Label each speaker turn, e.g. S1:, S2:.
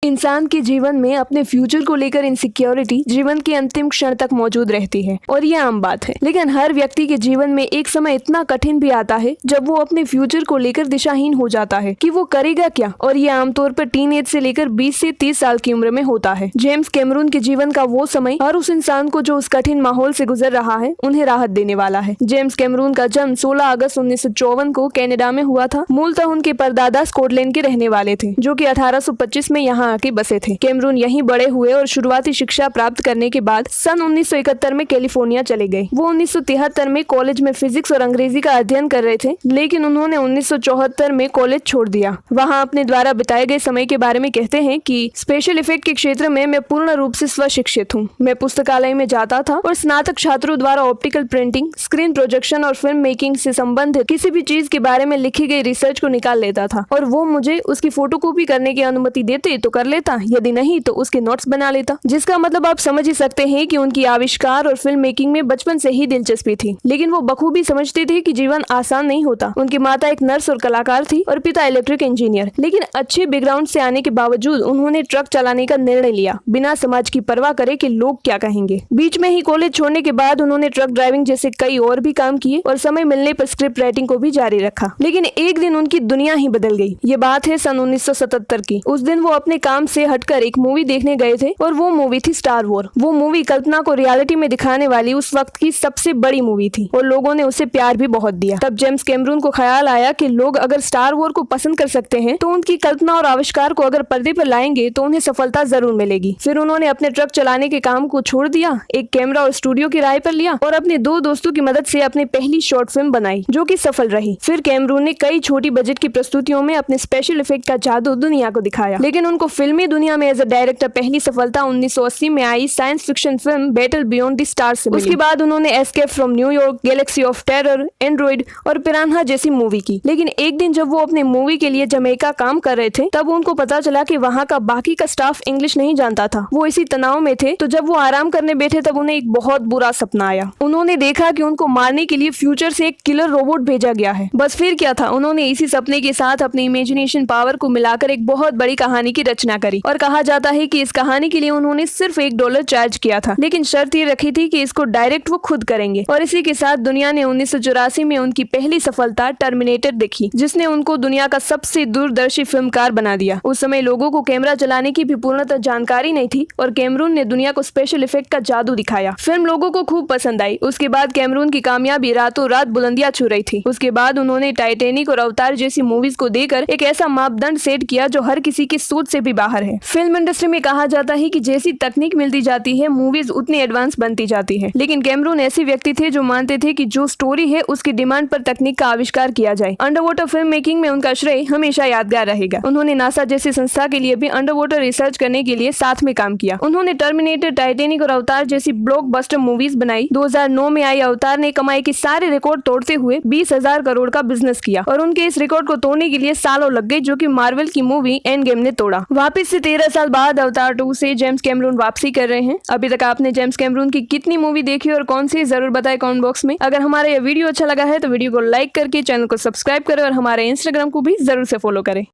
S1: इंसान के जीवन में अपने फ्यूचर को लेकर इनसिक्योरिटी जीवन के अंतिम क्षण तक मौजूद रहती है और ये आम बात है। लेकिन हर व्यक्ति के जीवन में एक समय इतना कठिन भी आता है जब वो अपने फ्यूचर को लेकर दिशाहीन हो जाता है कि वो करेगा क्या, और ये आमतौर पर टीन एज से लेकर 20 से 30 साल की उम्र में होता है। जेम्स कैमरून के जीवन का वो समय हर उस इंसान को जो उस कठिन माहौल से गुजर रहा है उन्हें राहत देने वाला है। जेम्स कैमरून का जन्म 16 अगस्त 1954 को कनाडा में हुआ था। मूलतः उनके परदादा स्कॉटलैंड के रहने वाले थे जो कि 1825 में यहाँ आके बसे थे। कैमरून यहीं बड़े हुए और शुरुआती शिक्षा प्राप्त करने के बाद सन 1971 में कैलिफोर्निया चले गए। वो 1973 में कॉलेज में फिजिक्स और अंग्रेजी का अध्ययन कर रहे थे, लेकिन उन्होंने 1974 में कॉलेज छोड़ दिया। वहाँ अपने द्वारा बिताए गए समय के बारे में कहते हैं कि स्पेशल इफेक्ट के क्षेत्र में मैं पूर्ण रूप से स्वशिक्षित हूँ। मैं पुस्तकालय में जाता था और स्नातक छात्रों द्वारा ऑप्टिकल प्रिंटिंग, स्क्रीन प्रोजेक्शन और फिल्म मेकिंग से संबंधित किसी भी चीज के बारे में लिखी गई रिसर्च को निकाल लेता था और वो मुझे उसकी फोटोकॉपी करने की अनुमति देते तो कर लेता, यदि नहीं तो उसके नोट्स बना लेता। जिसका मतलब आप समझ ही सकते हैं कि उनकी आविष्कार और फिल्म मेकिंग में बचपन से ही दिलचस्पी थी। लेकिन वो बखूबी समझते थे कि जीवन आसान नहीं होता। उनकी माता एक नर्स और कलाकार थी और पिता इलेक्ट्रिक इंजीनियर। लेकिन अच्छे बैकग्राउंड से आने के बावजूद उन्होंने ट्रक चलाने का निर्णय लिया, बिना समाज की परवाह करे कि लोग क्या कहेंगे। बीच में ही कॉलेज छोड़ने के बाद उन्होंने ट्रक ड्राइविंग जैसे कई और भी काम किए और समय मिलने पर स्क्रिप्ट राइटिंग को भी जारी रखा। लेकिन एक दिन उनकी दुनिया ही बदल गई। ये बात है सन 1977 की। उस दिन वो अपने काम से हटकर एक मूवी देखने गए थे और वो मूवी थी स्टार वॉर। वो मूवी कल्पना को रियलिटी में दिखाने वाली उस वक्त की सबसे बड़ी मूवी थी और लोगों ने उसे प्यार भी बहुत दिया। तब जेम्स कैमरून को ख्याल आया कि लोग अगर स्टार वॉर को पसंद कर सकते हैं तो उनकी कल्पना और आविष्कार को अगर पर्दे पर लाएंगे तो उन्हें सफलता जरूर मिलेगी। फिर उन्होंने अपने ट्रक चलाने के काम को छोड़ दिया, एक कैमरा और स्टूडियो किराए पर लिया और अपने 2 दोस्तों की मदद से अपनी पहली शॉर्ट फिल्म बनाई जो कि सफल रही। फिर कैमरून ने कई छोटी बजट की प्रस्तुतियों में अपने स्पेशल इफेक्ट का जादू दुनिया को दिखाया। लेकिन उनको फिल्मी दुनिया में एज अ डायरेक्टर पहली सफलता 1980 में आई science fiction film battle beyond the stars से मिली। उसके बाद उन्होंने escape from New York, galaxy of terror, android और पिरान्हा जैसी मूवी की। लेकिन एक दिन जब वो अपने मूवी के लिए जमैका काम कर रहे थे तब उनको पता चला कि वहाँ का बाकी का स्टाफ इंग्लिश नहीं जानता था। वो इसी तनाव में थे, तो जब वो आराम करने बैठे तब उन्हें एक बहुत बुरा सपना आया। उन्होंने देखा कि उनको मारने के लिए फ्यूचर से एक किलर रोबोट भेजा गया है। बस फिर क्या था, उन्होंने इसी सपने के साथ अपनी इमेजिनेशन पावर को मिलाकर एक बहुत बड़ी कहानी की रचना करी और कहा जाता है कि इस कहानी के लिए उन्होंने सिर्फ $1 चार्ज किया था। लेकिन शर्त ये रखी थी कि इसको डायरेक्ट वो खुद करेंगे। और इसी के साथ दुनिया ने 1984 में उनकी पहली सफलता टर्मिनेटर देखी, जिसने उनको दुनिया का सबसे दूरदर्शी फिल्मकार बना दिया। उस समय लोगों को कैमरा चलाने की भी पूर्णतः जानकारी नहीं थी और कैमरून ने दुनिया को स्पेशल इफेक्ट का जादू दिखाया। फिल्म लोगों को खूब पसंद आई। उसके बाद कैमरून की कामयाबी रातों रात बुलंदियां छू रही थी। उसके बाद उन्होंने टाइटैनिक और अवतार जैसी मूवीज को देकर एक ऐसा मापदंड सेट किया जो हर किसी की सोच से भी बाहर है। फिल्म इंडस्ट्री में कहा जाता है कि जैसी तकनीक मिलती जाती है मूवीज उतनी एडवांस बनती जाती है। लेकिन कैमरून ऐसे व्यक्ति थे जो मानते थे कि जो स्टोरी है उसकी डिमांड पर तकनीक का आविष्कार किया जाए। अंडर वाटर फिल्म मेकिंग में उनका श्रेय हमेशा यादगार रहेगा। उन्होंने नासा जैसी संस्था के लिए भी अंडर वाटर रिसर्च करने के लिए साथ में काम किया। उन्होंने टर्मिनेटर, टाइटैनिक और अवतार जैसी ब्लॉकबस्टर मूवीज बनाई। 2009 में आई अवतार ने कमाई के सारे रिकॉर्ड तोड़ते हुए 20,000 करोड़ का बिजनेस किया और उनके इस रिकॉर्ड को तोड़ने के लिए सालों लग गए, जो कि मार्वल की मूवी एंड गेम ने तोड़ा। वापिस से 13 साल बाद अवतार 2 से जेम्स कैमरून वापसी कर रहे हैं। अभी तक आपने जेम्स कैमरून की कितनी मूवी देखी और कौन सी, जरूर बताएं कमेंट बॉक्स में। अगर हमारा यह वीडियो अच्छा लगा है तो वीडियो को लाइक करके चैनल को सब्सक्राइब करें और हमारे इंस्टाग्राम को भी जरूर से फॉलो करें।